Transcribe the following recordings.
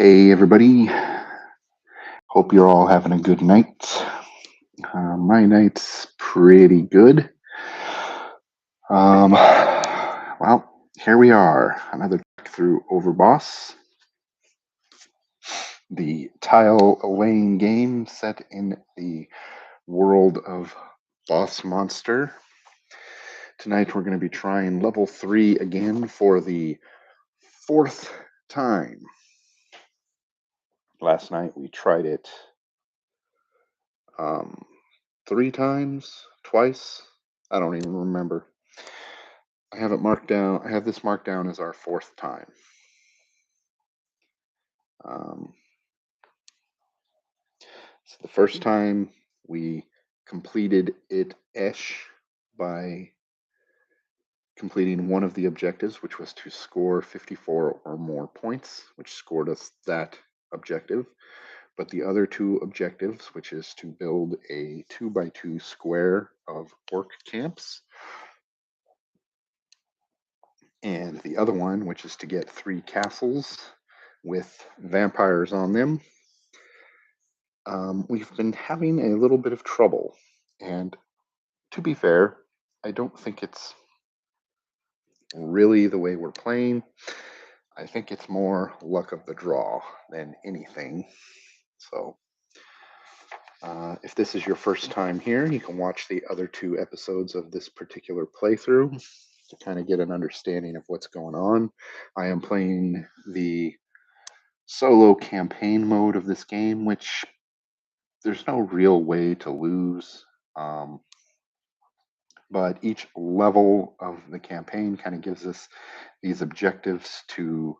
Hey everybody, hope you're all having a good night. My night's pretty good. Well, here we are, another trek through Overboss, the tile laying game set in the world of Boss Monster. Tonight we're going to be trying level 3 again for the fourth time. Last night we tried it um, 3 times, twice. I don't even remember. I have it marked down. I have this marked down as our fourth time. Um, so the first time we completed it-ish by completing one of the objectives, which was to score 54 or more points, which scored us that objective. But the other two objectives, which is to build a 2x2 square of orc camps, and the other one, which is to get 3 castles with vampires on them, we've been having a little bit of trouble. And to be fair, I don't think it's really the way we're playing. I think it's more luck of the draw than anything. So, if this is your first time here, you can watch the other 2 episodes of this particular playthrough to kind of get an understanding of what's going on. I am playing the solo campaign mode of this game, which there's no real way to lose. But each level of the campaign kind of gives us these objectives to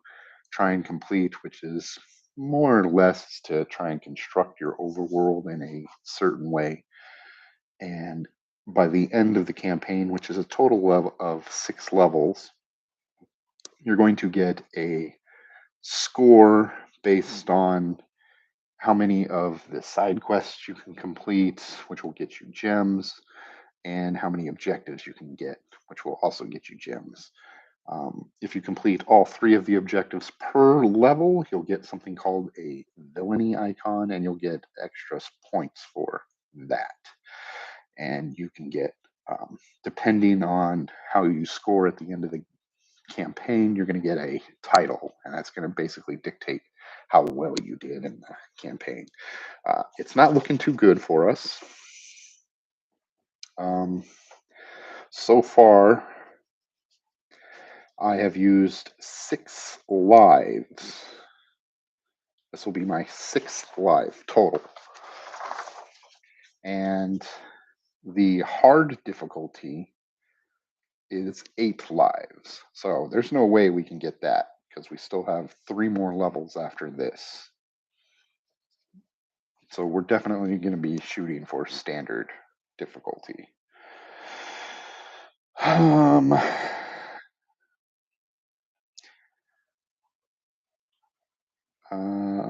try and complete, which is more or less to try and construct your overworld in a certain way. And by the end of the campaign, which is a total of 6 levels, you're going to get a score based on how many of the side quests you can complete, which will get you gems, and how many objectives you can get, which will also get you gems. If you complete all 3 of the objectives per level, you'll get something called a villainy icon, and you'll get extra points for that. And you can get, depending on how you score at the end of the campaign, you're going to get a title, and that's going to basically dictate how well you did in the campaign. It's not looking too good for us. So far, I have used 6 lives. This will be my 6th live total. And the hard difficulty is 8 lives. So there's no way we can get that because we still have 3 more levels after this. So we're definitely going to be shooting for standard difficulty.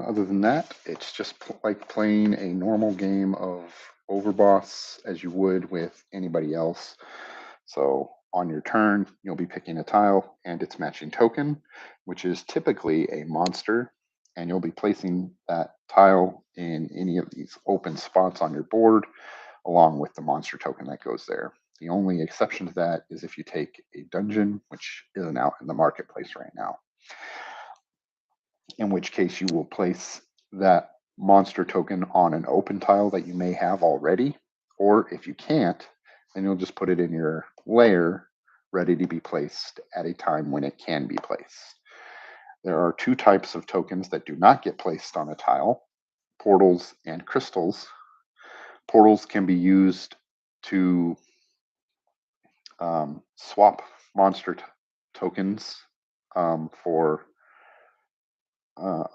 Other than that, it's just like playing a normal game of Overboss as you would with anybody else. So on your turn, you'll be picking a tile and its matching token, which is typically a monster, and you'll be placing that tile in any of these open spots on your board, along with the monster token that goes there. The only exception to that is if you take a dungeon, which isn't out in the marketplace right now, in which case you will place that monster token on an open tile that you may have already. Or if you can't, then you'll just put it in your layer ready to be placed at a time when it can be placed. There are 2 types of tokens that do not get placed on a tile: portals and crystals. Portals can be used to swap monster tokens for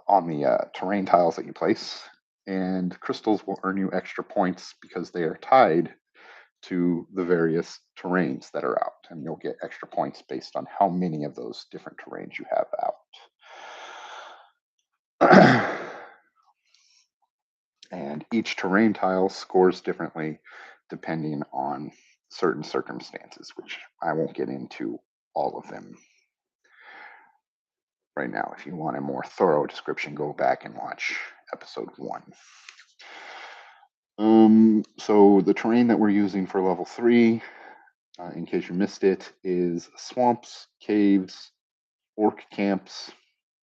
on the terrain tiles that you place, and crystals will earn you extra points because they are tied to the various terrains that are out, and you'll get extra points based on how many of those different terrains you have out. And each terrain tile scores differently depending on certain circumstances, which I won't get into all of them. right now. If you want a more thorough description, go back and watch episode 1. So the terrain that we're using for level 3, in case you missed it, is swamps, caves, orc camps,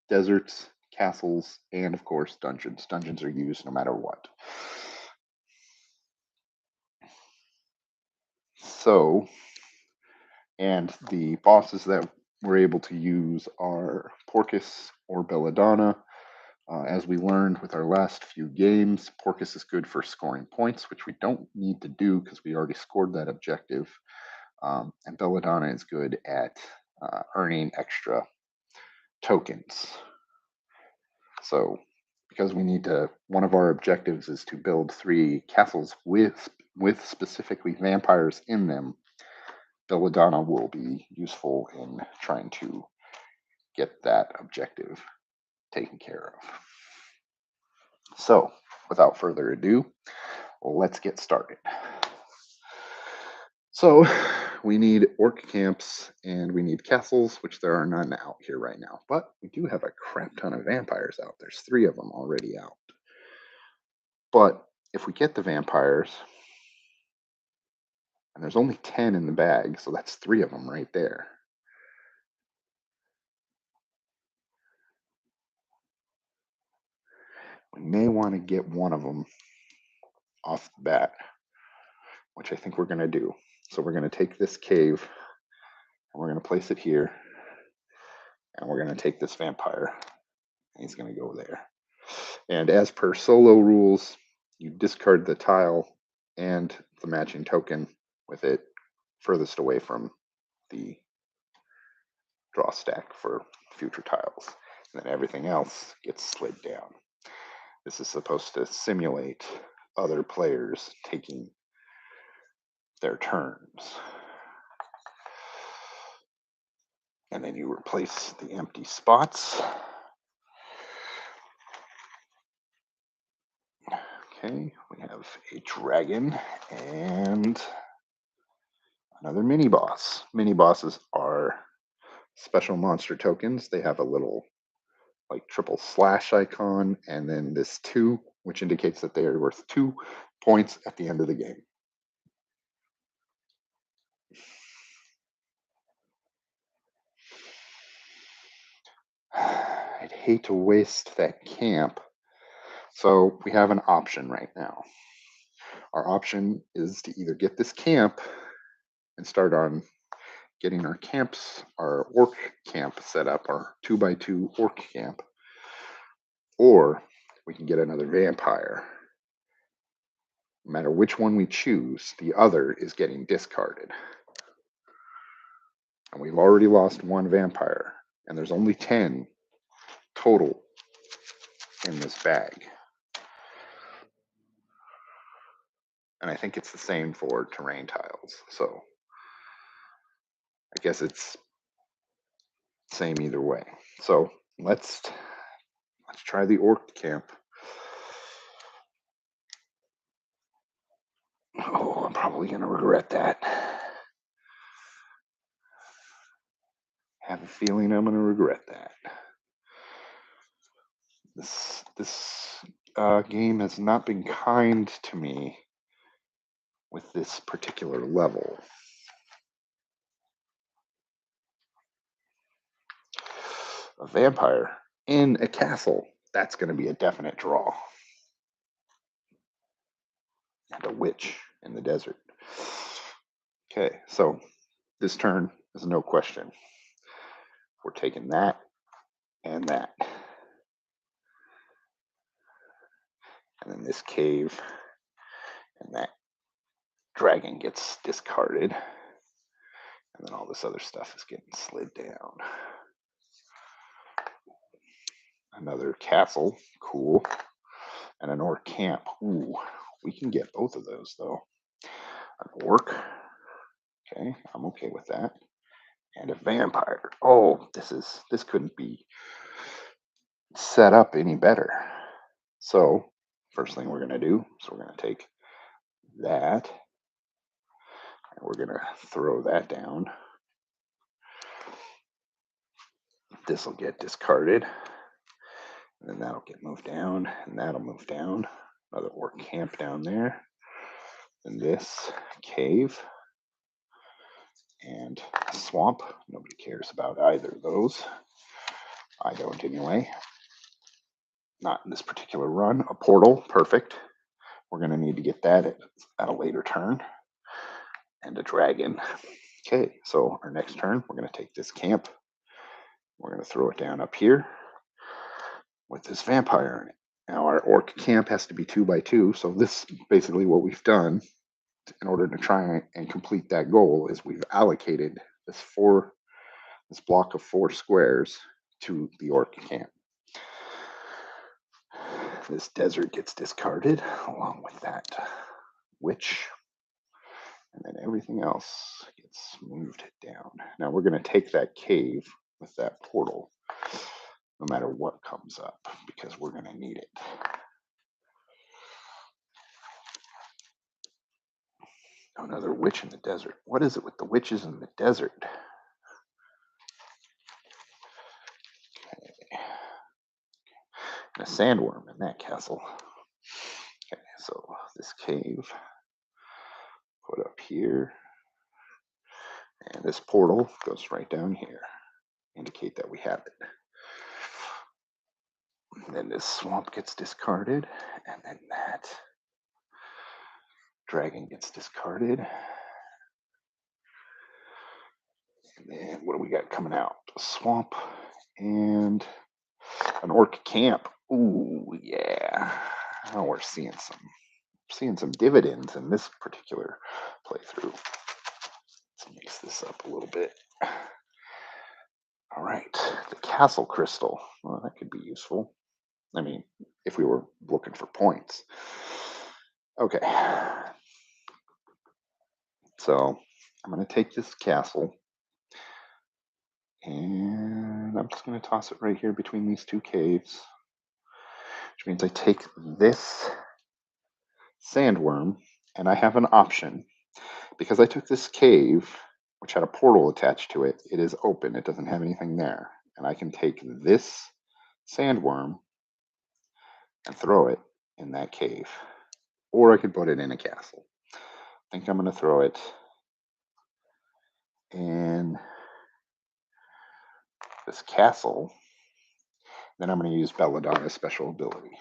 deserts, castles, and of course dungeons. Dungeons are used no matter what. So, and the bosses that we're able to use are Porcus or Belladonna. As we learned with our last few games, Porcus is good for scoring points, which we don't need to do because we already scored that objective. And Belladonna is good at earning extra tokens. So, because we need to, one of our objectives is to build 3 castles with specifically vampires in them. Belladonna will be useful in trying to get that objective taken care of. So, without further ado, let's get started. So, we need orc camps and we need castles, which there are none out here right now. But we do have a crap ton of vampires out. There's 3 of them already out. But if we get the vampires, and there's only 10 in the bag, so that's 3 of them right there. We may want to get one of them off the bat, which I think we're going to do. So we're going to take this cave, and we're going to place it here, and we're going to take this vampire, and he's going to go there. And as per solo rules, you discard the tile and the matching token with it furthest away from the draw stack for future tiles. And then everything else gets slid down. This is supposed to simulate other players taking their turns. And then you replace the empty spots. Okay, we have a dragon and another mini boss. Mini bosses are special monster tokens. They have a little like triple slash icon and then this 2, which indicates that they are worth 2 points at the end of the game. I'd hate to waste that camp. So we have an option right now. Our option is to either get this camp and start on getting our camps, our orc camp set up, our 2x2 orc camp, or we can get another vampire. No matter which one we choose, the other is getting discarded. And we've already lost 1 vampire, and there's only 10 total in this bag. And I think it's the same for terrain tiles. So I guess it's same either way. So let's try the orc camp. Oh, I'm probably gonna regret that. I have a feeling I'm gonna regret that. This game has not been kind to me with this particular level. A vampire in a castle, that's going to be a definite draw. And a witch in the desert. Okay, so this turn is no question. We're taking that and that. And then this cave and that dragon gets discarded. And then all this other stuff is getting slid down. Another castle, cool. And an orc camp. Ooh, we can get both of those though. An orc. Okay, I'm okay with that. And a vampire. Oh, this couldn't be set up any better. So, first thing we're going to do is we're going to take that and we're going to throw that down. this will get discarded. And then that'll get moved down, and that'll move down. Another orc camp down there. And this cave and a swamp. Nobody cares about either of those. I don't anyway. Not in this particular run. A portal, perfect. We're going to need to get that at a later turn. And a dragon. Okay, so our next turn, we're going to take this camp. We're going to throw it down up here with this vampire in it. Now our orc camp has to be 2 by 2, so this is basically what we've done in order to try and complete that goal is we've allocated this block of 4 squares to the orc camp. This desert gets discarded along with that witch, and then everything else gets moved down. Now we're going to take that cave with that portal no matter what comes up because we're going to need it. Another witch in the desert. What is it with the witches in the desert? Okay. And a sandworm in that castle. Okay, so this cave put up here, and this portal goes right down here. Indicate that we have it. And then this swamp gets discarded, and then that dragon gets discarded. And then what do we got coming out? A swamp and an orc camp. Ooh, yeah. Oh, we're seeing some dividends in this particular playthrough. Let's mix this up a little bit. All right, the castle crystal. Well, that could be useful. I mean, if we were looking for points. Okay. So I'm going to take this castle and I'm just going to toss it right here between these 2 caves, which means I take this sandworm and I have an option. Because I took this cave, which had a portal attached to it, it is open. It doesn't have anything there. And I can take this sandworm and throw it in that cave. Or I could put it in a castle. I think I'm going to throw it in this castle. Then I'm going to use Belladonna's special ability,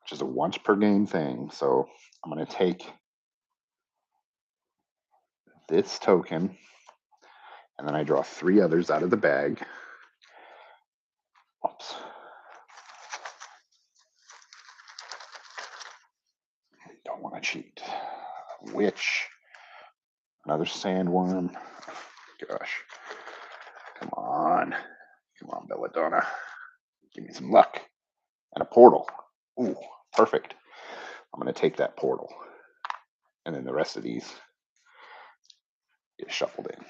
which is a once per game thing. So I'm going to take this token, and then I draw 3 others out of the bag. Oops. Don't want to cheat. Witch. Another sandworm. Gosh. Come on. Come on, Belladonna. Give me some luck. And a portal. Ooh, perfect. I'm going to take that portal. And then the rest of these get shuffled in.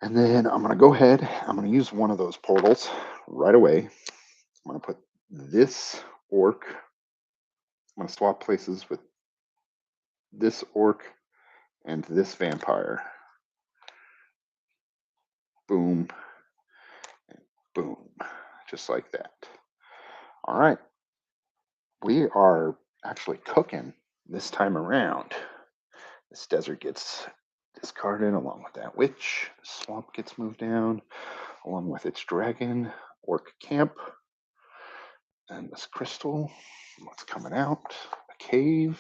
And then I'm going to go ahead. I'm going to use one of those portals right away. I'm going to put this orc. I'm going to swap places with this orc and this vampire. Boom. And boom. Just like that. All right. We are actually cooking this time around. This desert gets discarded along with that witch. Swamp gets moved down along with its dragon, orc camp, and this crystal. What's coming out? A cave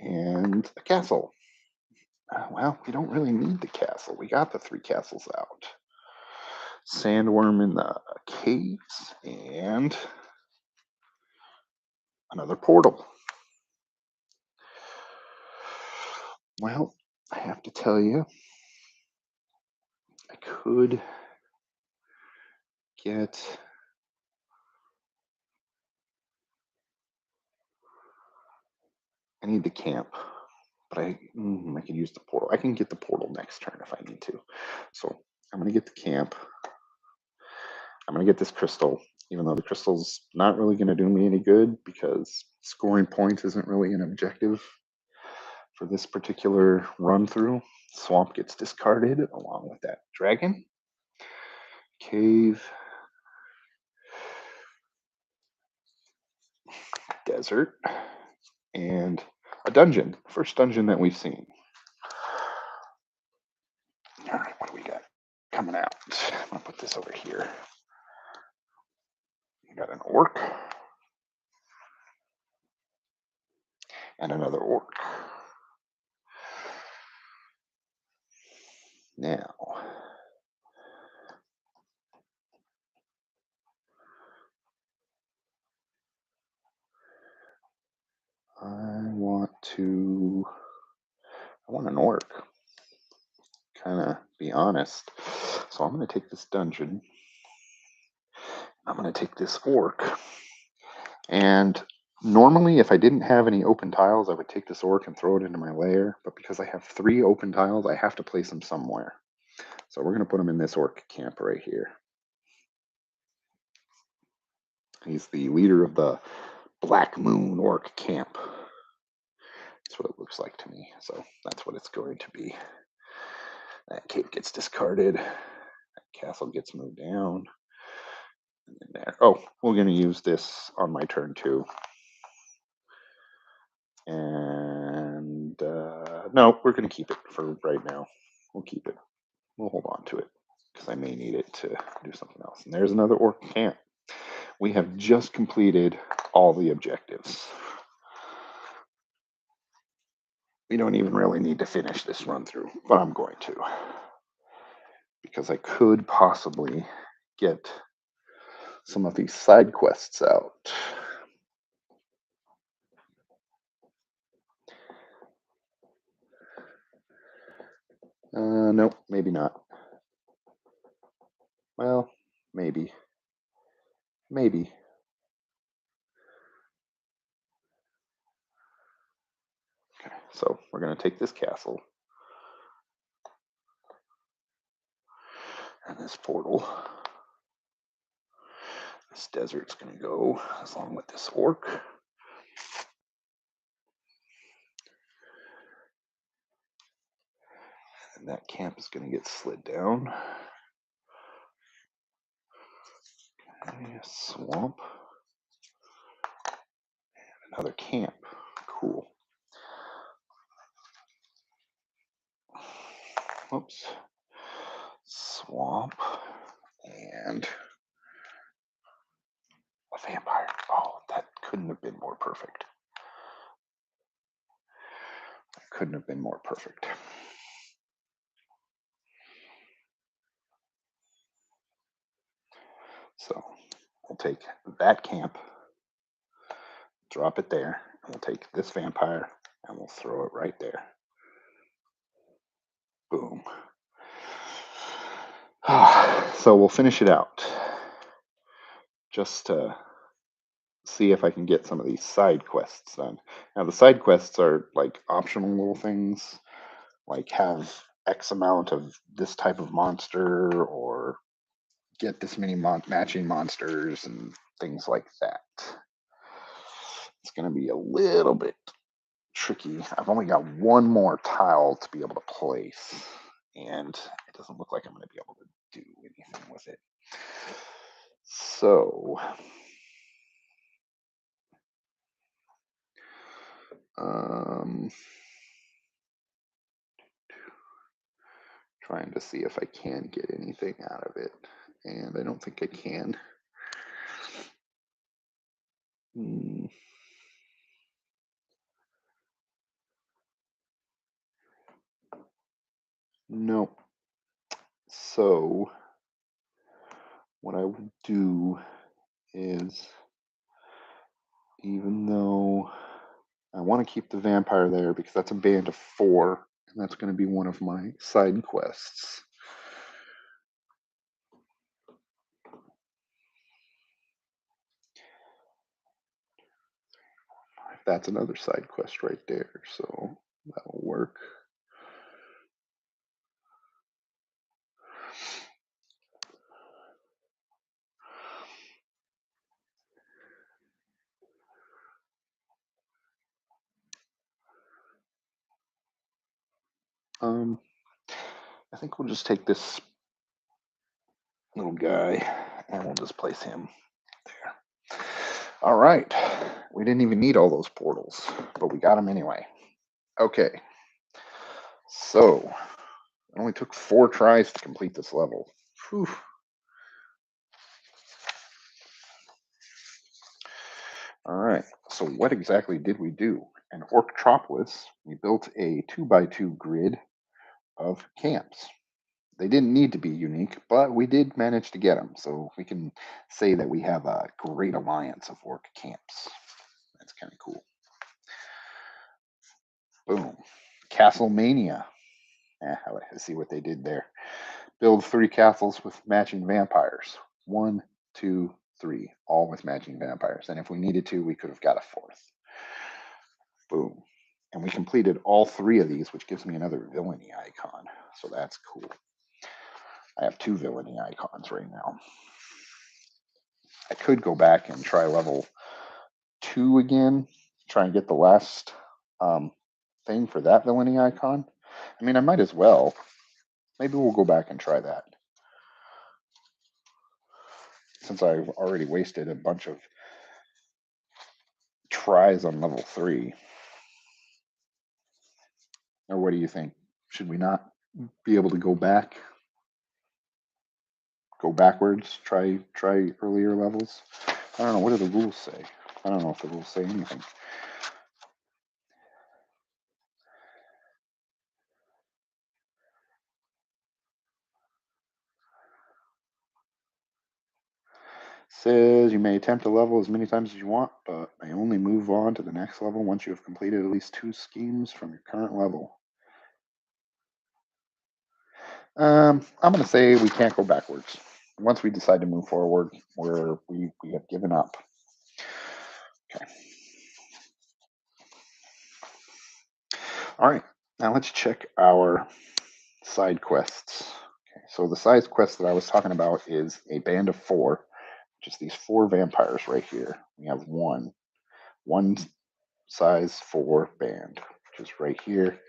and a castle. Well, we don't really need the castle. We got the 3 castles out. Sandworm in the caves and another portal. Well, I have to tell you, I could get I need the camp, but I could use the portal. I can get the portal next turn if I need to. So I'm going to get the camp. I'm going to get this crystal, even though the crystal's not really going to do me any good because scoring points isn't really an objective For this particular run through, swamp gets discarded along with that dragon, cave, desert, and a dungeon. First dungeon that we've seen. All right, what do we got coming out? I'm gonna put this over here. We got an orc and another orc. Now, I want an orc. Kind of be honest. So I'm going to take this dungeon. I'm going to take this orc. And normally, if I didn't have any open tiles, I would take this orc and throw it into my lair. But because I have 3 open tiles, I have to place them somewhere. So we're going to put him in this orc camp right here. He's the leader of the Black Moon Orc camp. That's what it looks like to me. So that's what it's going to be. That cape gets discarded. That castle gets moved down. And then there. Oh, we're going to use this on my turn too. And no, we're going to keep it for right now. We'll keep it. We'll hold on to it because I may need it to do something else. And there's another orc camp. We have just completed all the objectives. We don't even really need to finish this run through, but I'm going to. Because I could possibly get some of these side quests out. Nope, maybe not. Well, maybe. Maybe. Okay, so we're going to take this castle and this portal. This desert's going to go along with this orc. And that camp is going to get slid down. Okay, swamp. And another camp. Cool. Whoops. Swamp. And a vampire. Oh, that couldn't have been more perfect. Couldn't have been more perfect. So we'll take that camp, drop it there, and we'll take this vampire and we'll throw it right there. Boom. So we'll finish it out just to see if I can get some of these side quests done. Now the side quests are like optional little things, like have X amount of this type of monster or get this many matching monsters and things like that. It's going to be a little bit tricky. I've only got one more tile to be able to place, and it doesn't look like I'm going to be able to do anything with it. So, trying to see if I can get anything out of it, and I don't think I can. No. So, what I would do is, even though I want to keep the vampire there because that's a band of 4, and that's going to be one of my side quests. That's another side quest right there, so that'll work. Um, I think we'll just take this little guy and we'll just place him there. All right. We didn't even need all those portals, but we got them anyway. Okay. So it only took 4 tries to complete this level. Whew. All right. So what exactly did we do? In Orktropolis, we built a 2x2 grid of camps. They didn't need to be unique, but we did manage to get them. So we can say that we have a great alliance of orc camps. That's kind of cool. Boom. Castlemania. I see what they did there. Build 3 castles with matching vampires. 1, 2, 3, all with matching vampires. And if we needed to, we could have got a 4th. Boom. And we completed all 3 of these, which gives me another villainy icon. So that's cool. I have 2 villainy icons right now. I could go back and try level 2 again, try and get the last thing for that villainy icon. I mean, I might as well. Maybe we'll go back and try that. Since I've already wasted a bunch of tries on level 3. Or what do you think? Should we not be able to go back? Go backwards, try earlier levels? I don't know. What do the rules say? I don't know if the rules say anything. Says you may attempt a level as many times as you want, but may only move on to the next level once you have completed at least 2 schemes from your current level. I'm going to say we can't go backwards. Once we decide to move forward, we have given up. Okay. All right. Now let's check our side quests. Okay. So the side quest that I was talking about is a band of 4, which is these 4 vampires right here. We have one size 4 band, which is right here.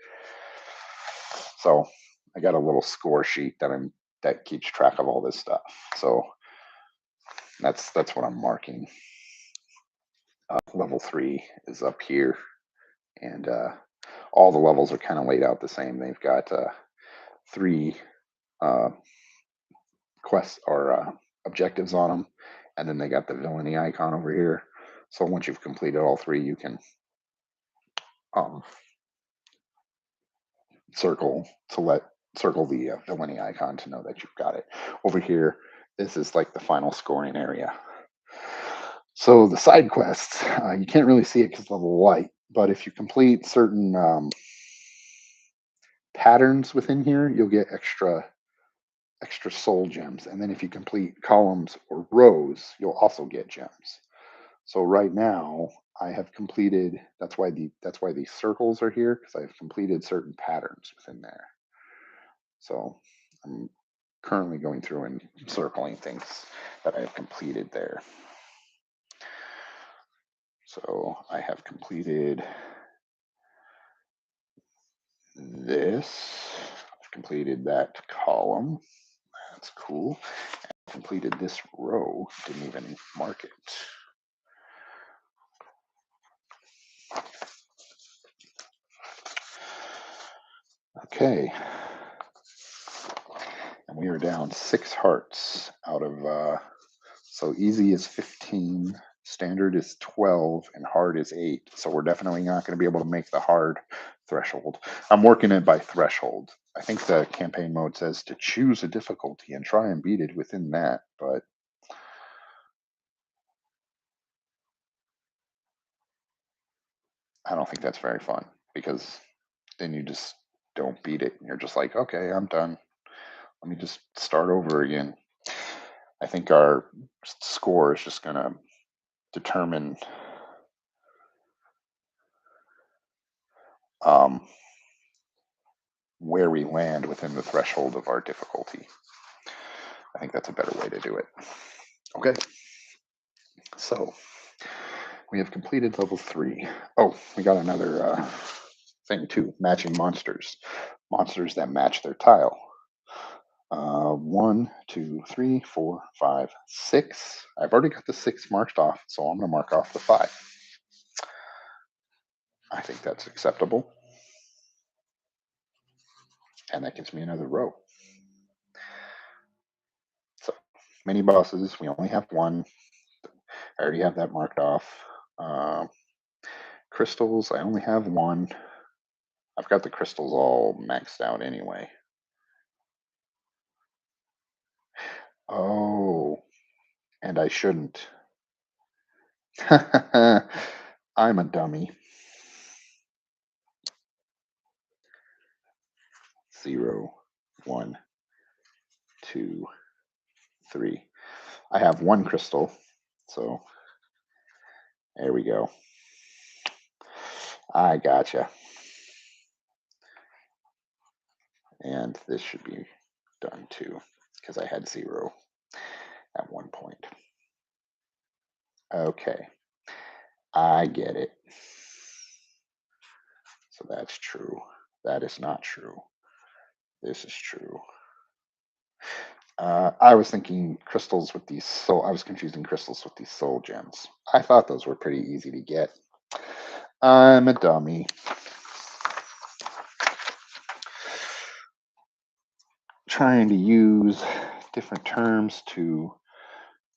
So I got a little score sheet that keeps track of all this stuff. So that's what I'm marking. Level 3 is up here, and all the levels are kind of laid out the same. They've got 3 quests or objectives on them, and then they got the villainy icon over here. So once you've completed all 3, you can circle the villainy icon to know that you've got it. Over here, this is like the final scoring area. So the side quests, you can't really see it because of the light, but if you complete certain patterns within here, you'll get extra soul gems. And then if you complete columns or rows, you'll also get gems. So right now I have completed, that's why these circles are here, because I've completed certain patterns within there. So I'm currently going through and circling things that I've completed there. So I have completed this. I've completed that column. That's cool. I completed this row. Didn't even mark it. Okay. And we are down 6 hearts out of, so easy is 15, standard is 12, and hard is 8. So we're definitely not going to be able to make the hard threshold. I'm working it by threshold. I think the campaign mode says to choose a difficulty and try and beat it within that, but I don't think that's very fun because then you just don't beat it. You're just like, okay, I'm done. Let me just start over again. I think our score is just going to determine where we land within the threshold of our difficulty. I think that's a better way to do it. Okay. So we have completed level 3. Oh, we got another thing too, matching monsters. monsters that match their tile. 1, 2, 3, 4, 5, 6. I've already got the 6 marked off, so I'm going to mark off the 5. I think that's acceptable. And that gives me another row. So, mini bosses, we only have one. I already have that marked off. Crystals, I only have one. I've got the crystals all maxed out anyway. Oh, and I shouldn't. I'm a dummy. 0, 1, 2, 3. I have one crystal, so there we go. I gotcha. And this should be done too, because I had 0 at one point. Okay, I get it. So that's true. That is not true. This is true. I was thinking crystals with these soul. I was confusing crystals with these soul gems. I thought those were pretty easy to get. I'm a dummy. Trying to use different terms to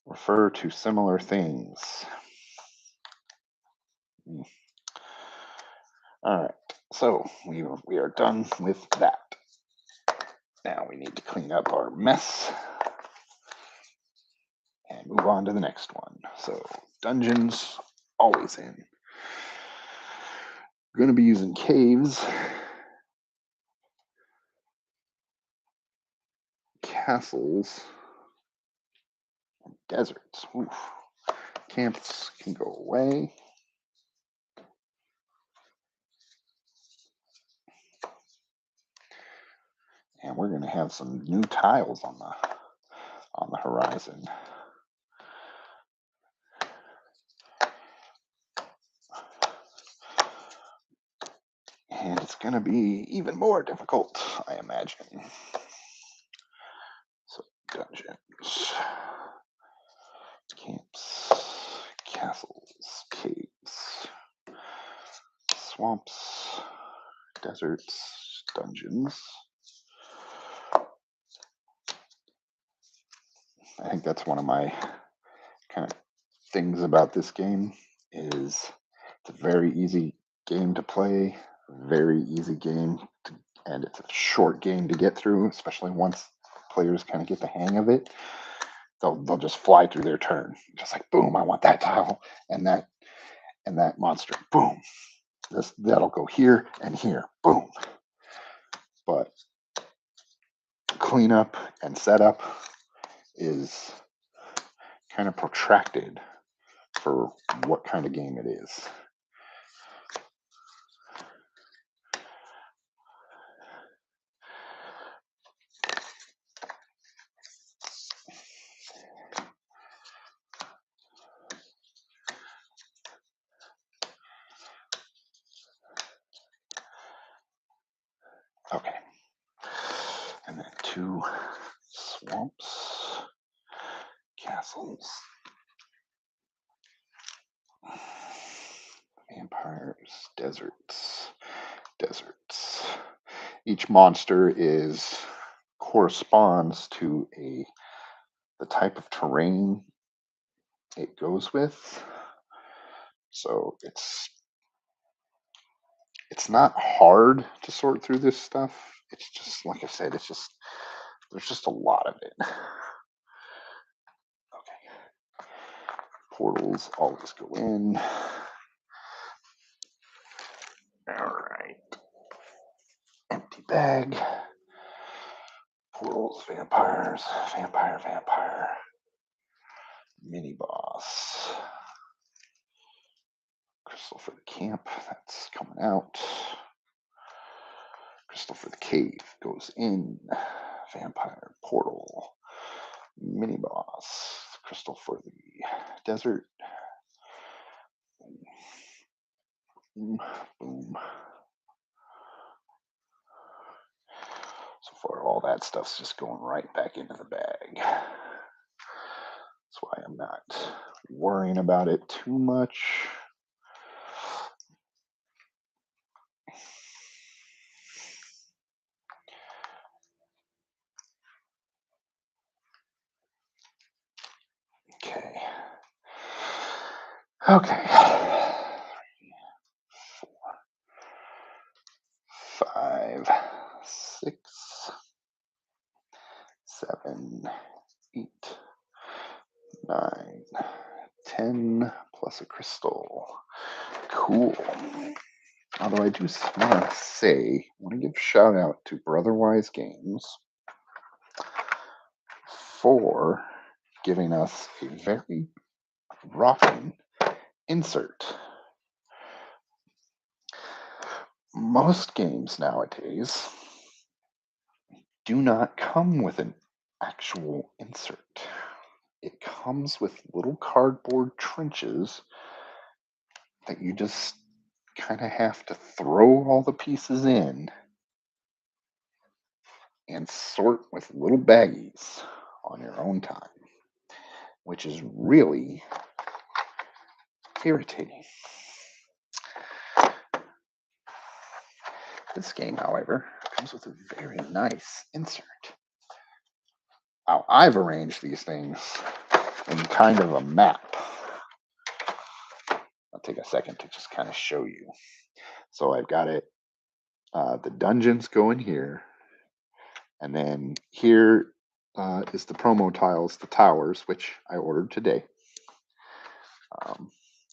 refer to similar things. All right, so we are done with that. Now we need to clean up our mess and move on to the next one. So dungeons, always in. We're going to be using caves, castles, and deserts. Oof. Camps can go away. And we're going to have some new tiles on the horizon. And it's going to be even more difficult, I imagine. So dungeons, camps, castles, caves, swamps, deserts, dungeons. I think that's one of my kind of things about this game is it's a very easy game to play, very easy game, and it's a short game to get through, especially once players kind of get the hang of it. They'll just fly through their turn, just like boom, I want that tile and that monster, boom. That'll go here and here, boom. But cleanup and setup is kind of protracted for what kind of game it is. Okay. And then 2 swamps, castles, vampires, deserts. Each monster corresponds to the type of terrain it goes with. So it's not hard to sort through this stuff. It's just like I said, there's just a lot of it. Okay. Portals always go in. All right. Empty bag. Portals, vampires, vampire. Mini boss. Crystal for the camp, that's coming out. Crystal for the cave goes in. Vampire portal. Mini boss. Crystal for the desert. Boom. For all that stuff's just going right back into the bag. That's why I'm not worrying about it too much. Okay. Okay. 5, 6, 7, 8, 9, 10 plus a crystal. Cool. Although I do want to say, I want to give a shout out to Brotherwise Games for giving us a very rocking insert. Most games nowadays do not come with an actual insert. It comes with little cardboard trenches that you just kind of have to throw all the pieces in and sort with little baggies on your own time, which is really irritating. This game, however, comes with a very nice insert. Now, I've arranged these things in kind of a map. I'll take a second to just kind of show you. So I've got it, the dungeons go in here, and then here is the promo tiles, the towers, which I ordered today.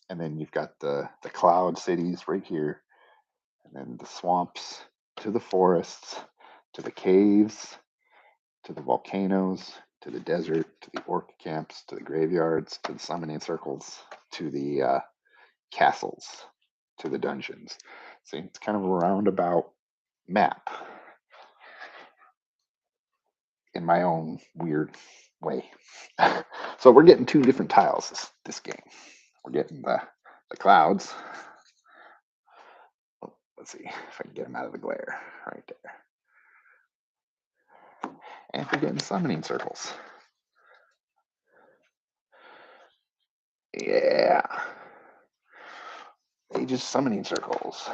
And then you've got the cloud cities right here, and then the swamps to the forests, to the caves, to the volcanoes, to the desert, to the orc camps, to the graveyards, to the summoning circles, to the castles, to the dungeons. See, it's kind of a roundabout map in my own weird way. So we're getting two different tiles this game. We're getting the clouds. Oh, let's see if I can get them out of the glare right there. And we're getting summoning circles. Yeah. They just summoning circles.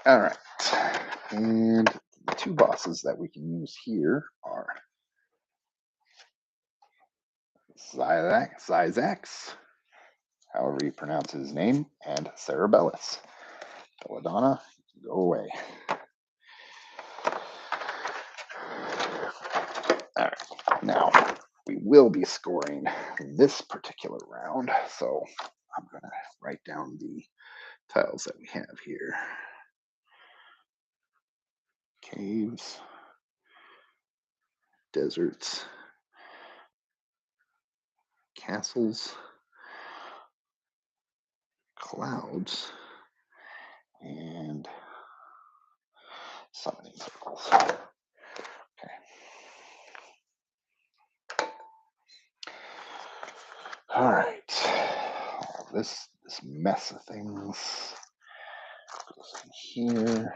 All right. And the two bosses that we can use here are Zyzax, however you pronounce his name, and Cerebellus. Belladonna, go away. All right. Now, we will be scoring this particular round, so I'm going to write down the tiles that we have here. Caves, deserts, castles, clouds, and summoning circles. Okay. All right. This mess of things goes in here.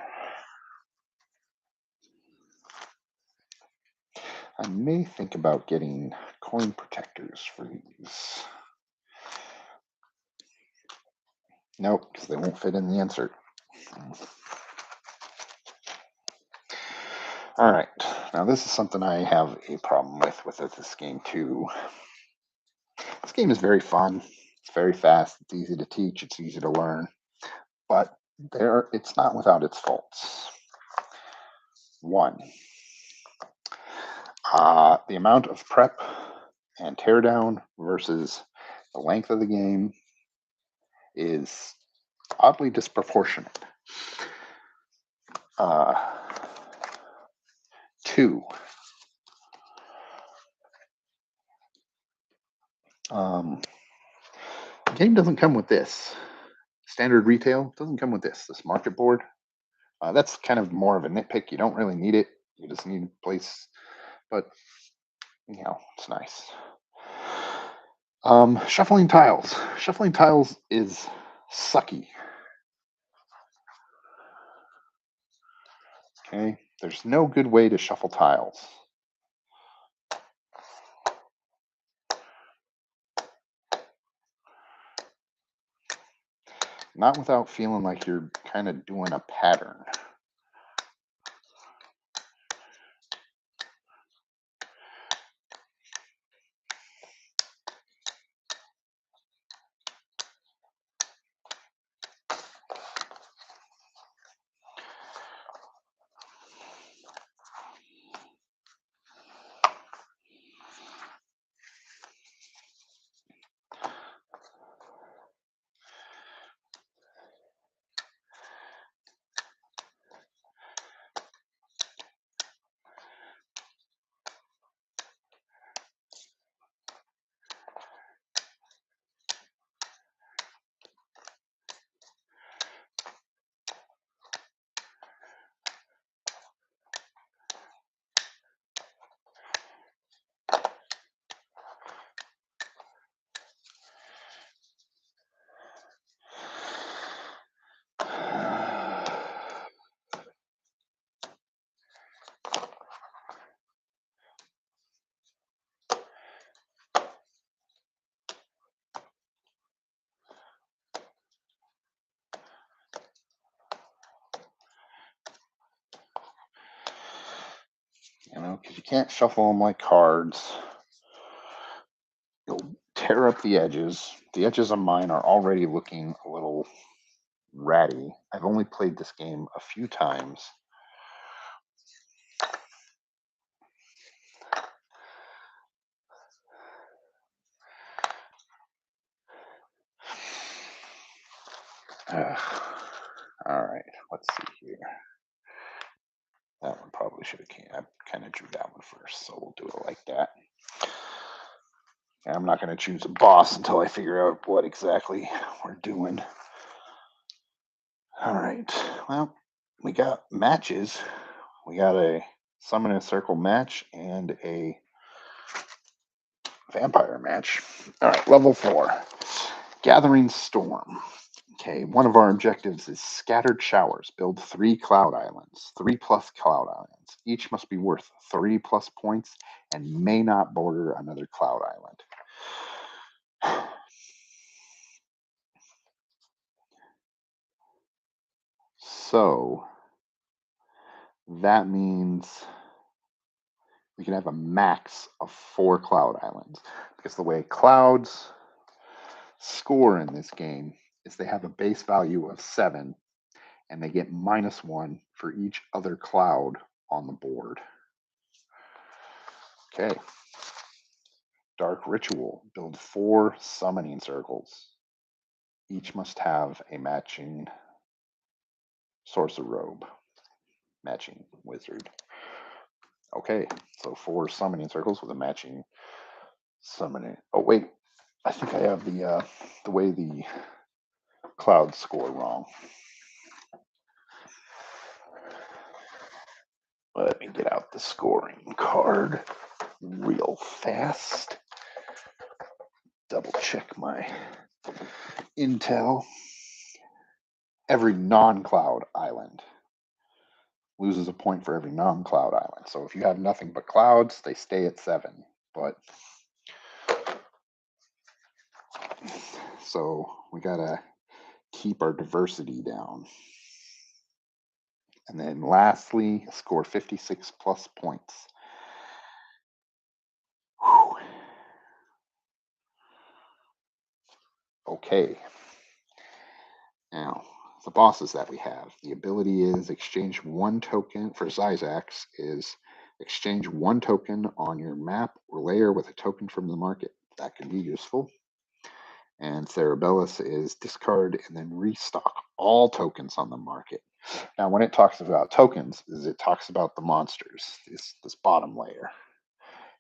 I may think about getting coin protectors for these. Nope, because they won't fit in the insert. All right, now this is something I have a problem with this game too. This game is very fun. It's very fast. It's easy to teach. It's easy to learn, but it's not without its faults. One, the amount of prep and teardown versus the length of the game is oddly disproportionate. Two, the game doesn't come with this. Standard retail doesn't come with this market board. That's kind of more of a nitpick. You don't really need it. You just need a place, but it's nice. Shuffling tiles. Shuffling tiles is sucky. Okay, there's no good way to shuffle tiles. Not without feeling like you're kind of doing a pattern. Because you can't shuffle them like cards. You'll tear up the edges. The edges of mine are already looking a little ratty. I've only played this game a few times. All right, let's see here. That one probably should have came. I kind of drew that one first, so we'll do it like that. And I'm not going to choose a boss until I figure out what exactly we're doing. All right, well, we got matches. We got a summon in a circle match and a vampire match. All right, level 4, Gathering Storm. Okay, one of our objectives is Scattered Showers. Build 3 cloud islands, 3 plus cloud islands. Each must be worth 3 plus points and may not border another cloud island. So that means we can have a max of 4 cloud islands, because the way clouds score in this game is they have a base value of 7 and they get -1 for each other cloud on the board. Okay. Dark Ritual. Build 4 summoning circles. Each must have a matching Sorcerer Robe, matching Wizard. Okay, so 4 summoning circles with a matching summoning. Oh wait, I think I have the way the clouds score wrong. Let me get out the scoring card real fast. Double check my intel. Every non-cloud island loses a point for every non-cloud island. So if you have nothing but clouds, they stay at 7. But so we gotta keep our diversity down. And then lastly, score 56 plus points. Whew. Okay. Now, the bosses that we have. The ability is exchange 1 token for Zyzax is exchange 1 token on your map or layer with a token from the market. That can be useful. And Cerebellus is discard and then restock all tokens on the market. Now, when it talks about tokens, it talks about the monsters, this bottom layer.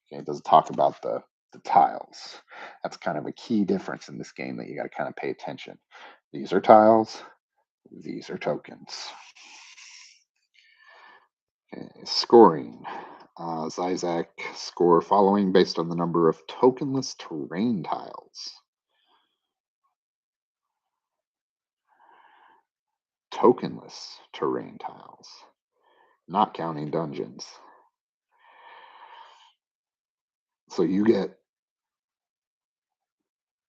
Okay, it doesn't talk about the tiles. That's kind of a key difference in this game that you got to kind of pay attention. These are tiles. These are tokens. Okay, scoring. Zizak score following based on the number of tokenless terrain tiles. Tokenless terrain tiles, not counting dungeons. So you get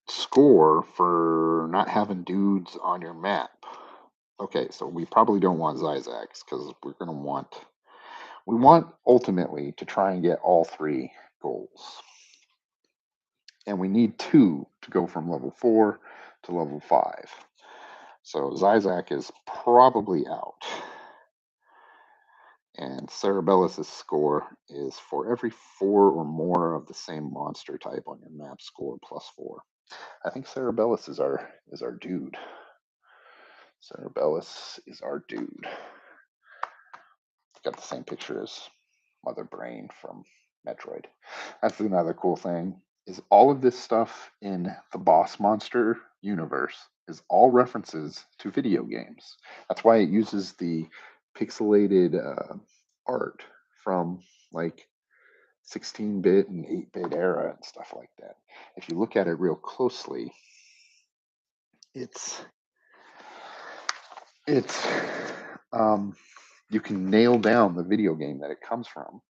score for not having dudes on your map. Okay, so we probably don't want Zizaks because we want ultimately to try and get all three goals. And we need two to go from level 4 to level 5. So Zizak is probably out. And Cerebellus' score is for every 4 or more of the same monster type on your map, score +4. I think Cerebellus is our dude. Cerebellus is our dude. Got the same picture as Mother Brain from Metroid. That's another cool thing, is all of this stuff in the boss monster universe is all references to video games. That's why it uses the pixelated art from like 16-bit and 8-bit era and stuff like that. If you look at it real closely, it's um, you can nail down the video game that it comes from.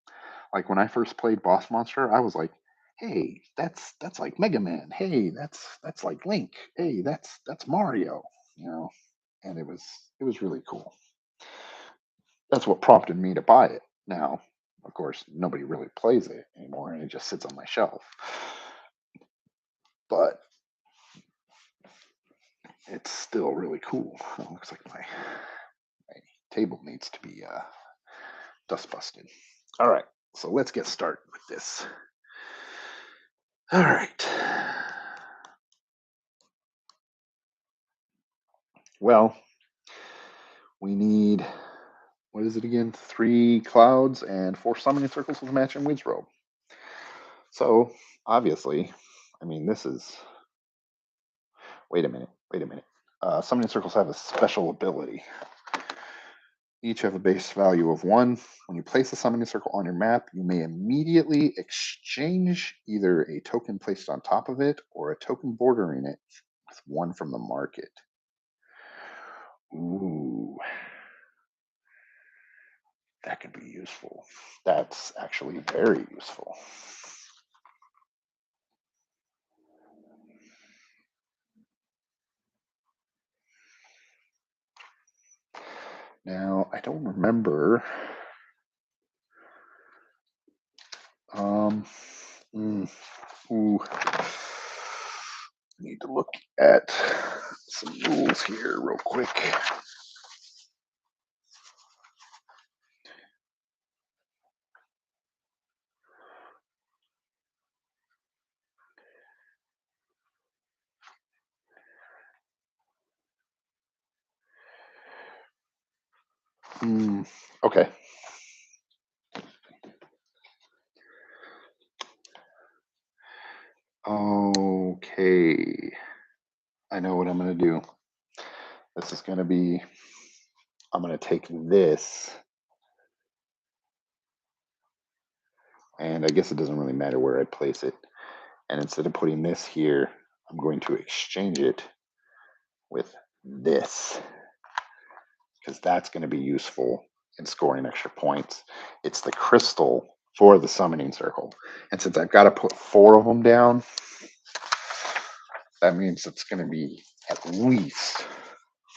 Like when I first played Boss Monster, I was like, "Hey, that's like Mega Man. Hey, that's like Link. Hey, that's Mario." You know, and it was really cool. That's what prompted me to buy it. Now, of course, nobody really plays it anymore, and it just sits on my shelf. But it's still really cool. It looks like my table needs to be dust busted. All right, so let's get started with this. All right. Well, we need, what is it again? 3 clouds and 4 summoning circles with matching Wizrobe. Robe. So, obviously, I mean, this is. Wait a minute. Summoning circles have a special ability. Each have a base value of 1. When you place a summoning circle on your map, you may immediately exchange either a token placed on top of it or a token bordering it with 1 from the market. Ooh, that could be useful. That's actually very useful. Now, I don't remember. Ooh. Need to look at some rules here real quick. Okay. Okay. I know what I'm going to do. This is going to be, I'm going to take this, and I guess it doesn't really matter where I place it. And instead of putting this here, I'm going to exchange it with this, because that's going to be useful in scoring extra points. It's the crystal for the summoning circle. And since I've got to put 4 of them down, that means it's going to be at least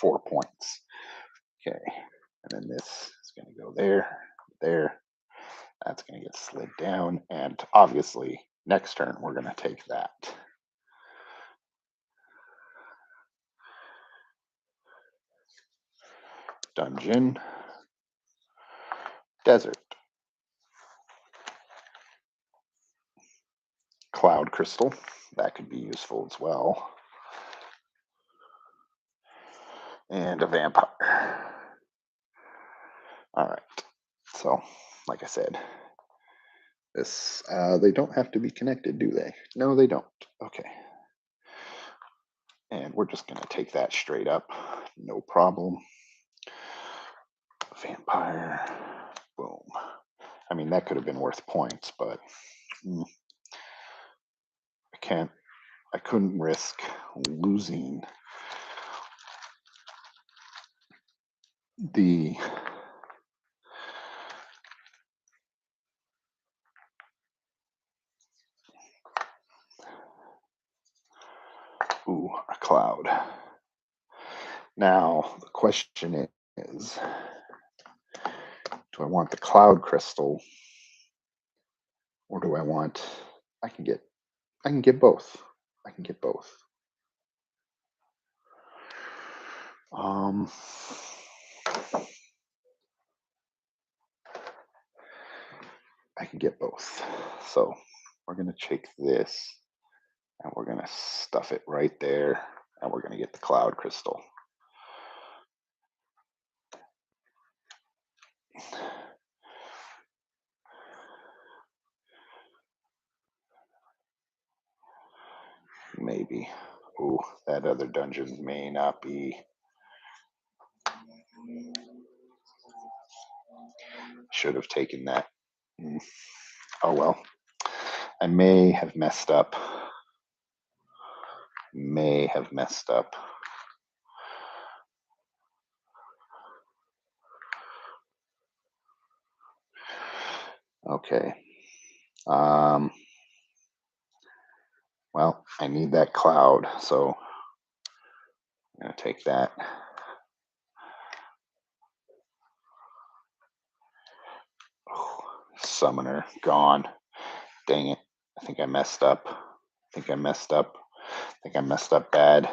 4 points. Okay. And then this is going to go there. That's going to get slid down. And obviously, next turn, we're going to take that. Dungeon. Desert. Cloud crystal. That could be useful as well. And a vampire. All right. So, like I said, this they don't have to be connected, do they? No, they don't. Okay. And we're just going to take that straight up. No problem. Vampire. Boom. I mean, that could have been worth points, but mm, I couldn't risk losing the a cloud. Now, the question is, do I want the cloud crystal or do I want, I can get both. I can get both. I can get both. So we're going to take this and we're going to stuff it right there and we're going to get the cloud crystal. Maybe. Ooh, that other dungeon may not be. Should have taken that. Oh well. I may have messed up. Okay. Well, I need that cloud, so I'm going to take that. Oh, summoner gone. Dang it. I think I messed up. I think I messed up bad.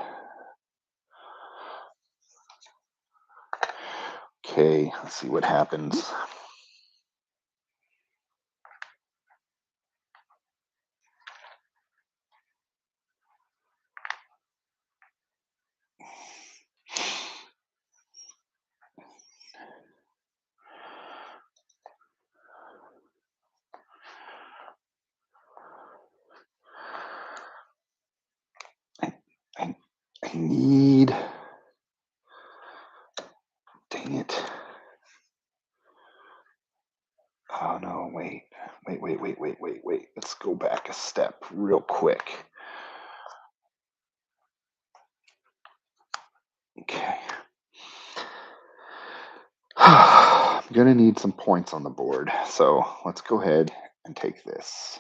Okay, let's see what happens. I need. Dang it. Oh no, wait. Let's go back a step real quick. Okay. I'm gonna need some points on the board, so let's go ahead and take this.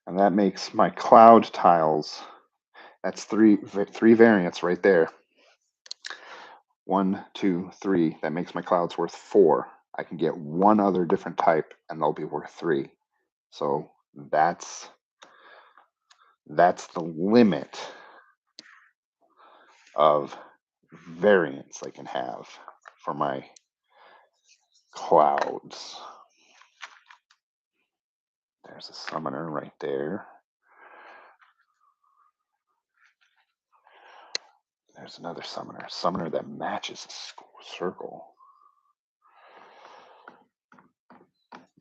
And that makes my cloud tiles. That's three variants right there. 1, 2, 3. That makes my clouds worth 4. I can get one other different type, and they'll be worth 3. So that's the limit of variants I can have for my clouds. There's a summoner right there. There's another summoner that matches a circle.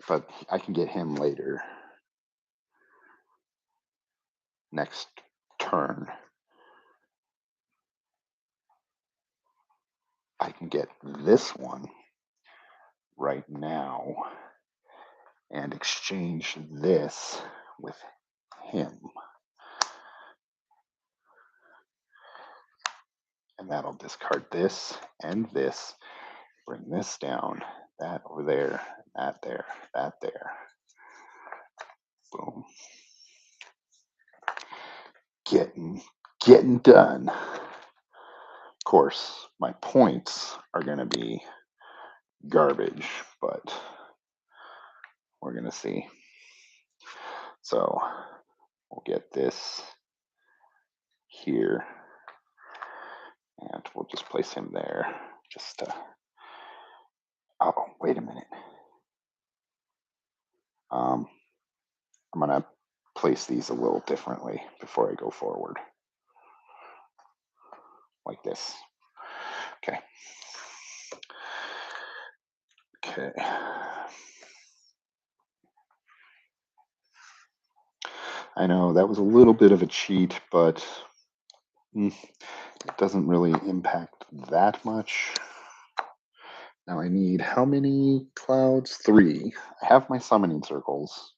But I can get him later. Next turn. I can get this one right now and exchange this with him. And that'll discard this and this, bring this down, that over there, that there, that there. Boom. Getting done. Of course, my points are going to be garbage, but we're going to see. So we'll get this here, and we'll just place him there. Just oh, wait a minute. I'm going to place these a little differently before I go forward. Like this. Okay. I know that was a little bit of a cheat, but It doesn't really impact that much. Now I need how many clouds? 3. I have my summoning circles.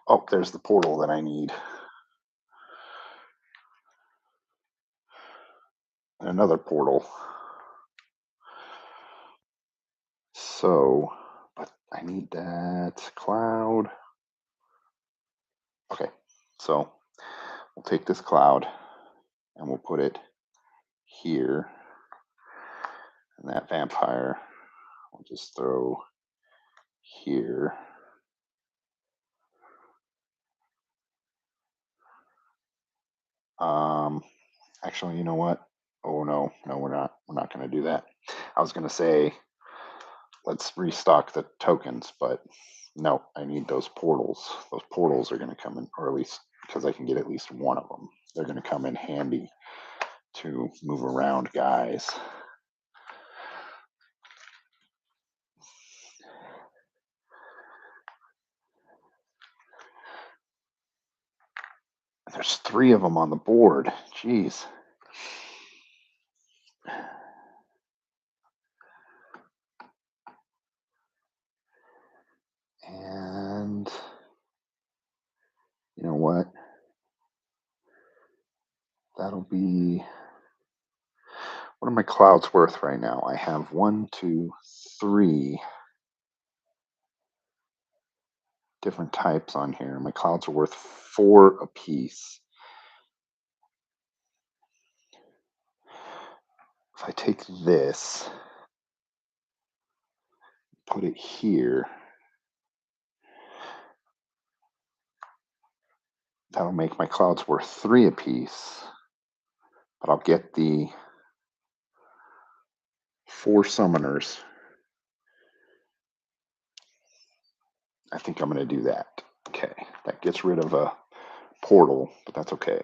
Oh, there's the portal that I need. Another portal. So, but I need that cloud. Okay, so we'll take this cloud and we'll put it here. And that vampire we'll just throw here. Actually, you know what? Oh no, we're not. We're not going to do that. I was going to say let's restock the tokens, but no, I need those portals. Those portals are going to come in, or at least because I can get at least one of them. They're going to come in handy to move around guys. There's 3 of them on the board. Jeez. And you know what? That'll be, what are my clouds worth right now? I have 1, 2, 3 different types on here. My clouds are worth 4 apiece. If I take this, put it here, that'll make my clouds worth 3 apiece. But I'll get the 4 summoners. I think I'm going to do that. Okay, that gets rid of a portal, but that's okay.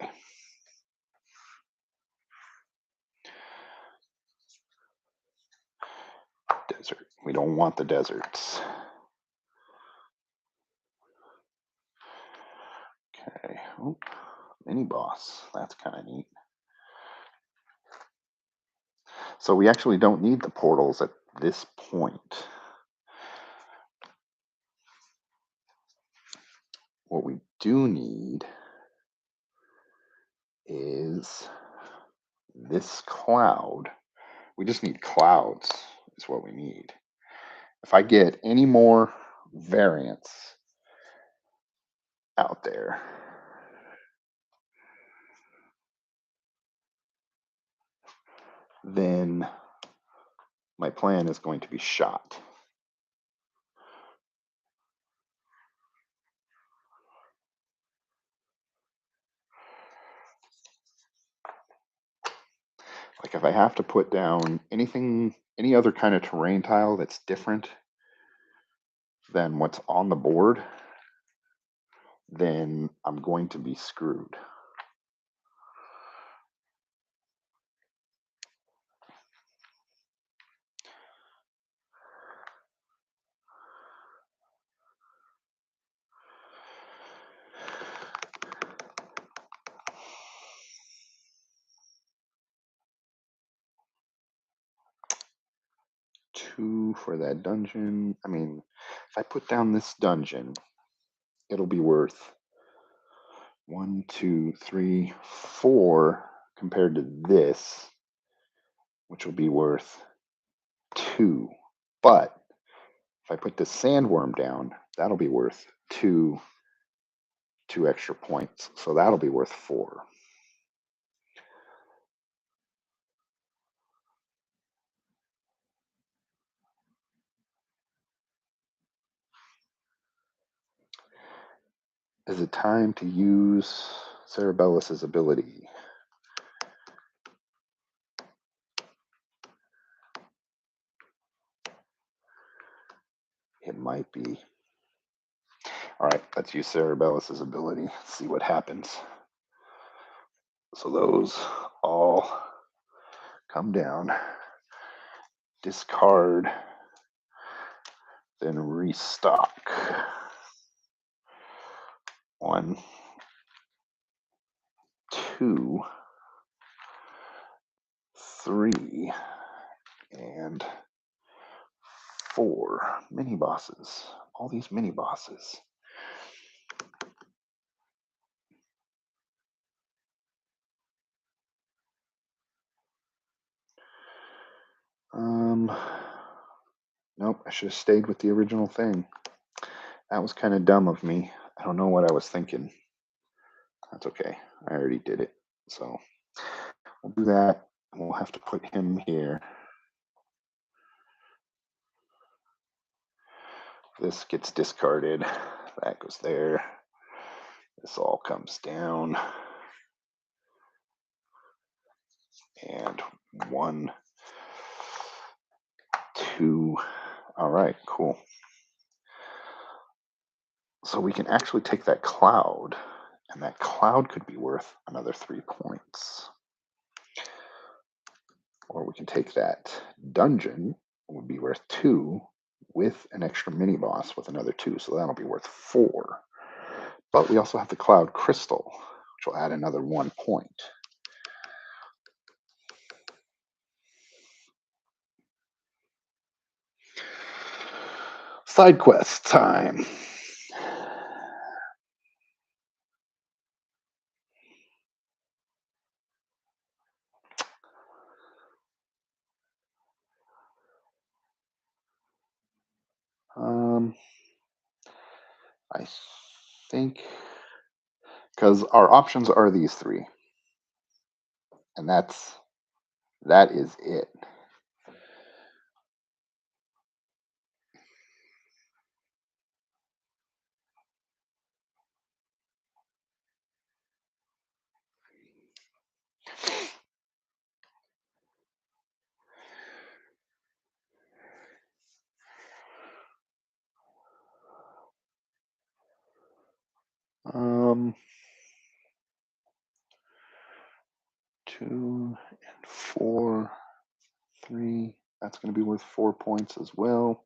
Desert. We don't want the deserts. Okay. Oh, mini boss. That's kind of neat. So we actually don't need the portals at this point. What we do need is this cloud. We just need clouds is what we need. If I get any more variants out there, then my plan is going to be shot. Like if I have to put down anything, any other kind of terrain tile that's different than what's on the board, then I'm going to be screwed. Two for that dungeon. I mean, if I put down this dungeon, it'll be worth 1, 2, 3, 4 compared to this, which will be worth 2. But if I put the sandworm down, that'll be worth 2 extra points. So that'll be worth 4. Is it time to use Cerebellus's ability? It might be. All right, let's use Cerebellus's ability. See what happens. So those all come down. Discard, then restock. 1, 2, 3 and 4 mini bosses. All these mini bosses. Nope, I should have stayed with the original thing. That was kind of dumb of me. I don't know what I was thinking. That's okay. I already did it. So we'll do that. We'll have to put him here. This gets discarded. That goes there. This all comes down. And 1, 2. All right, cool. So we can actually take that cloud, and that cloud could be worth another 3 points. Or we can take that dungeon, would be worth 2, with an extra mini boss with another 2, so that'll be worth 4. But we also have the cloud crystal, which will add another 1 point. Side quest time. I think because our options are these 3, and that is it. Um, 2 and 4, 3. That's going to be worth 4 points as well.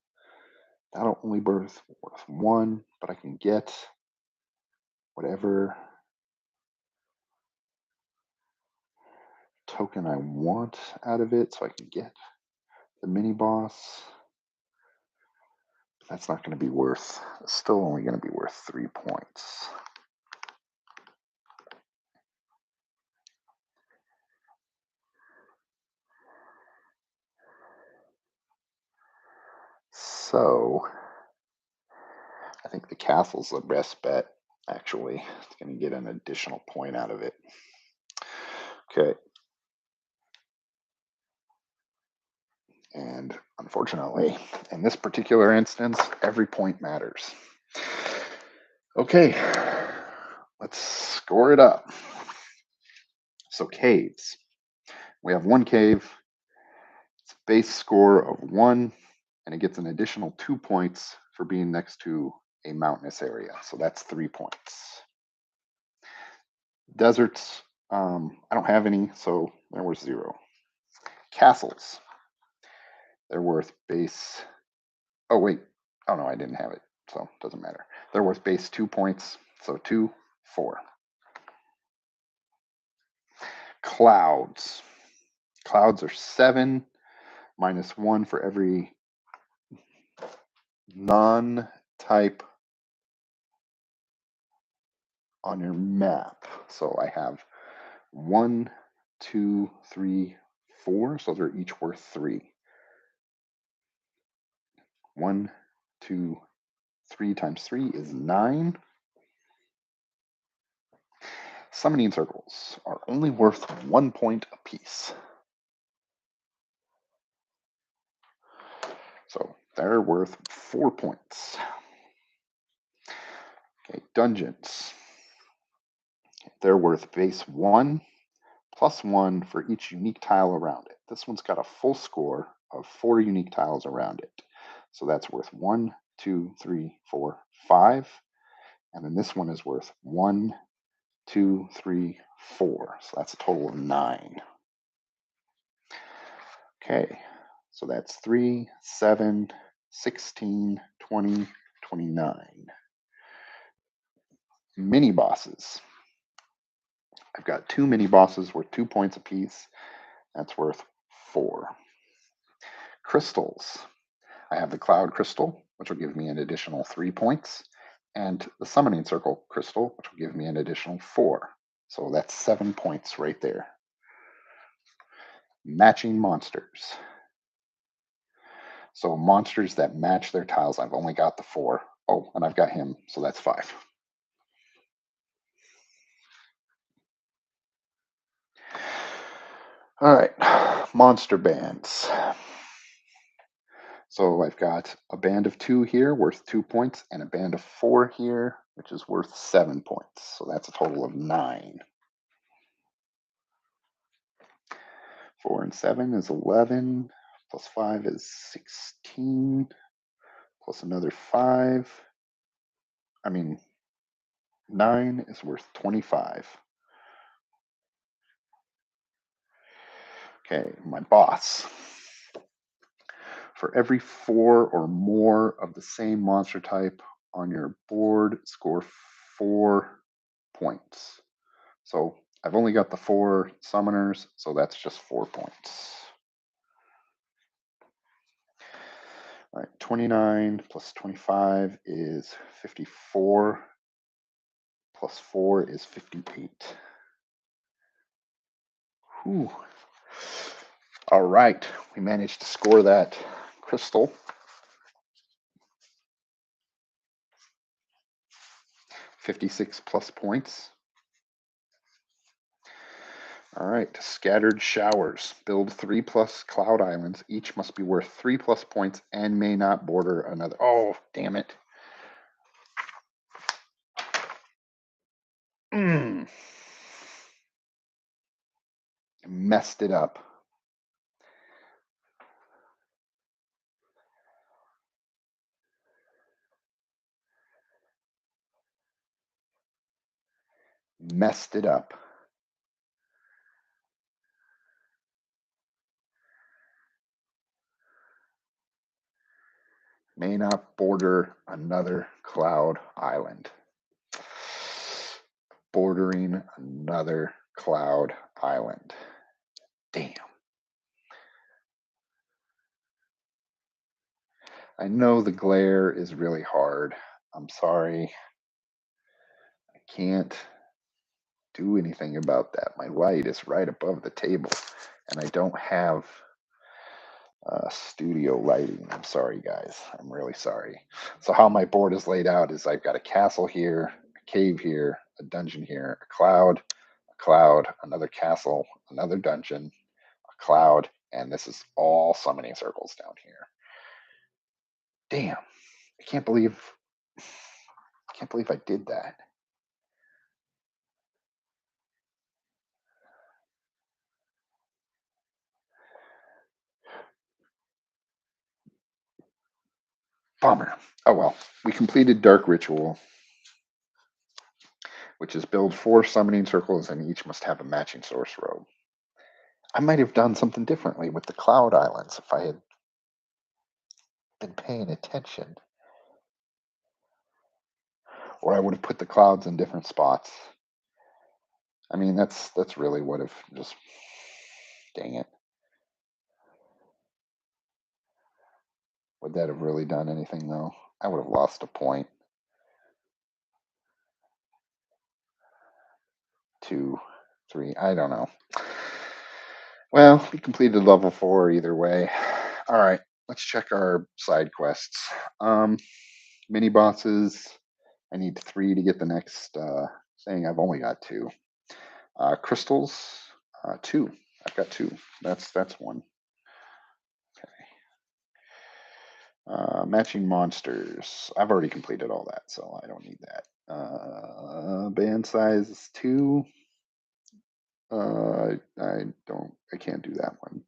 That'll only be worth 1, but I can get whatever token I want out of it, so I can get the mini boss. That's not going to be worth, still only going to be worth 3 points. So I think the castle's the best bet, actually. It's going to get an additional point out of it. Okay. And unfortunately, in this particular instance, every point matters. Okay, let's score it up. So caves. We have 1 cave. It's a base score of 1, and it gets an additional 2 points for being next to a mountainous area. So that's 3 points. Deserts, I don't have any, so there was 0. Castles, they're worth base. Oh, wait. Oh, no, I didn't have it, so it doesn't matter. They're worth base 2 points, so 2, 4. Clouds. Clouds are 7, minus 1 for every non-type on your map. So I have 1, 2, 3, 4. So they're each worth 3. 1, 2, 3 times 3 is 9. Summoning circles are only worth 1 point apiece. So they're worth 4 points. Okay, dungeons. They're worth base 1 plus 1 for each unique tile around it. This one's got a full score of 4 unique tiles around it. So that's worth 1, 2, 3, 4, 5. And then this one is worth 1, 2, 3, 4. So that's a total of 9. Okay, so that's 3, 7, 16, 20, 29. Mini bosses. I've got 2 mini bosses worth 2 points apiece. That's worth 4. Crystals. I have the Cloud Crystal, which will give me an additional 3 points, and the Summoning Circle Crystal, which will give me an additional 4. So that's 7 points right there. Matching monsters. So monsters that match their tiles, I've only got the 4. Oh, and I've got him, so that's 5. All right, monster bands. So I've got a band of 2 here worth 2 points, and a band of 4 here, which is worth 7 points. So that's a total of 9. 4 and 7 is 11, plus 5 is 16, plus another 5. 9 is worth 25. Okay, my boss. For every 4 or more of the same monster type on your board, score 4 points. So I've only got the 4 summoners, so that's just 4 points. All right, 29 plus 25 is 54, plus 4 is 58. Whew. All right, we managed to score that crystal. 56 plus points. All right, scattered showers. Build 3 plus cloud islands. Each must be worth 3 plus points and may not border another. Oh, damn it. Messed it up. Messed it up. May not border another cloud island. Bordering another cloud island. Damn. I know the glare is really hard. I'm sorry. I can't do anything about that. My light is right above the table, and I don't have studio lighting. I'm sorry, guys. I'm really sorry. So how my board is laid out is I've got a castle here, a cave here, a dungeon here, a cloud, another castle, another dungeon, a cloud, and this is all summoning circles down here. Damn. I can't believe I did that. Bummer. Oh well. We completed Dark Ritual, which is build 4 summoning circles and each must have a matching source robe. I might have done something differently with the Cloud Islands if I had been paying attention. Or I would have put the clouds in different spots. I mean, that's really would have just, dang it. Would that have really done anything though? I would have lost a point. 2, 3, I don't know. Well, we completed level 4 either way. All right, let's check our side quests. Mini bosses. I need 3 to get the next thing. I've only got 2. Crystals, 2. I've got 2. That's 1. Matching monsters. I've already completed all that, so I don't need that. Band size is 2. I can't do that one.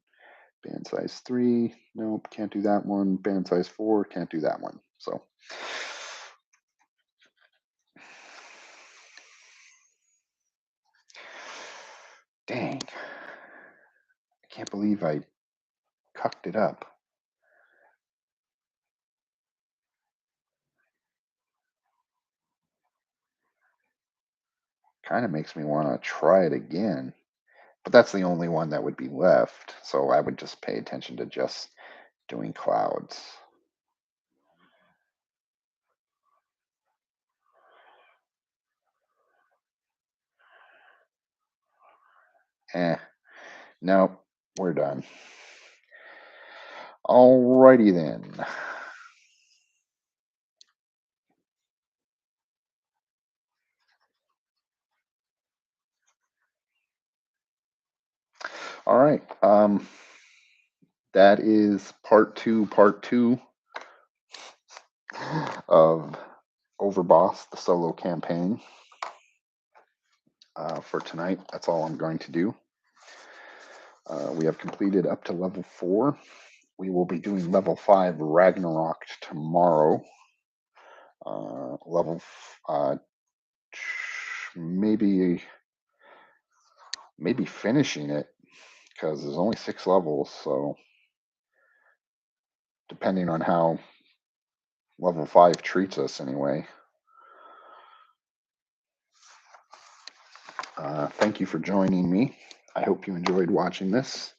Band size 3. Nope, can't do that one. Band size 4. Can't do that one. So. Dang. I can't believe I cucked it up. Kind of makes me want to try it again. but that's the only one that would be left. So I would just pay attention to just doing clouds. Eh, no, we're done. Alrighty then. All right. That is part two of Overboss, the solo campaign. For tonight, that's all I'm going to do. We have completed up to level 4. We will be doing level 5 Ragnarok tomorrow. Level maybe finishing it because there's only 6 levels. So depending on how level 5 treats us, anyway. Thank you for joining me. I hope you enjoyed watching this.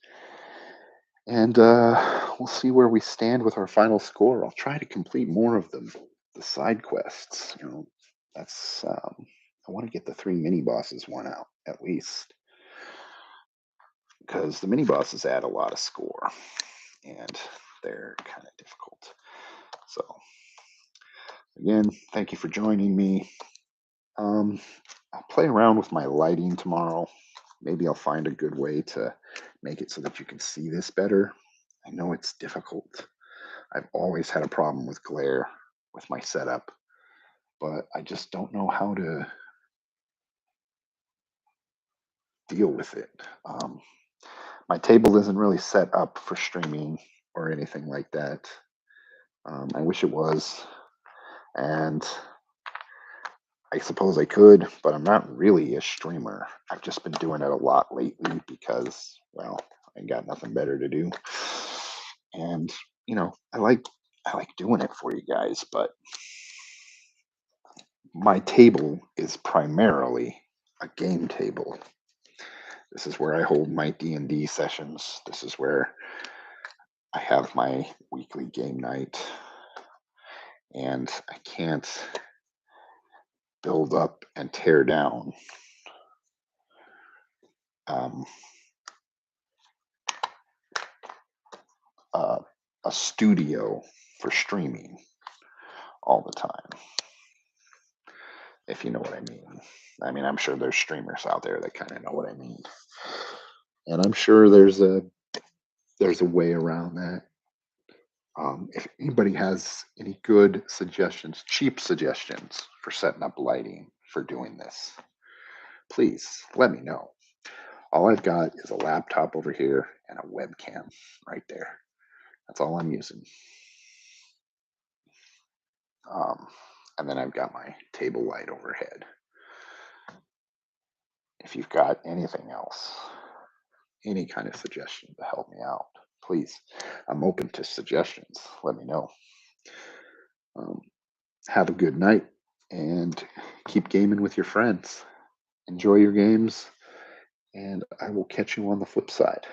And we'll see where we stand with our final score. I'll try to complete more of them, the side quests. That's I want to get the 3 mini bosses one out at least, because the mini bosses add a lot of score, and they're kind of difficult. So again, thank you for joining me. I'll play around with my lighting tomorrow. Maybe I'll find a good way to make it so that you can see this better. I know it's difficult. I've always had a problem with glare with my setup, but I just don't know how to deal with it. My table isn't really set up for streaming or anything like that. I wish it was, and I suppose I could, but I'm not really a streamer. I've just been doing it a lot lately because, well, I got nothing better to do. And, I like doing it for you guys, but my table is primarily a game table. This is where I hold my D&D sessions. This is where I have my weekly game night. And I can't build up and tear down um, uh, a studio for streaming all the time, if you know what I mean. I mean, I'm sure there's streamers out there that kind of know what I mean, and I'm sure there's a way around that. If anybody has any good suggestions, cheap suggestions for setting up lighting for doing this, please let me know. All I've got is a laptop over here and a webcam right there. That's all I'm using. Um, and then I've got my table light overhead. If you've got anything else, any kind of suggestion to help me out, please, I'm open to suggestions. Let me know. Um, have a good night and keep gaming with your friends. Enjoy your games, and I will catch you on the flip side.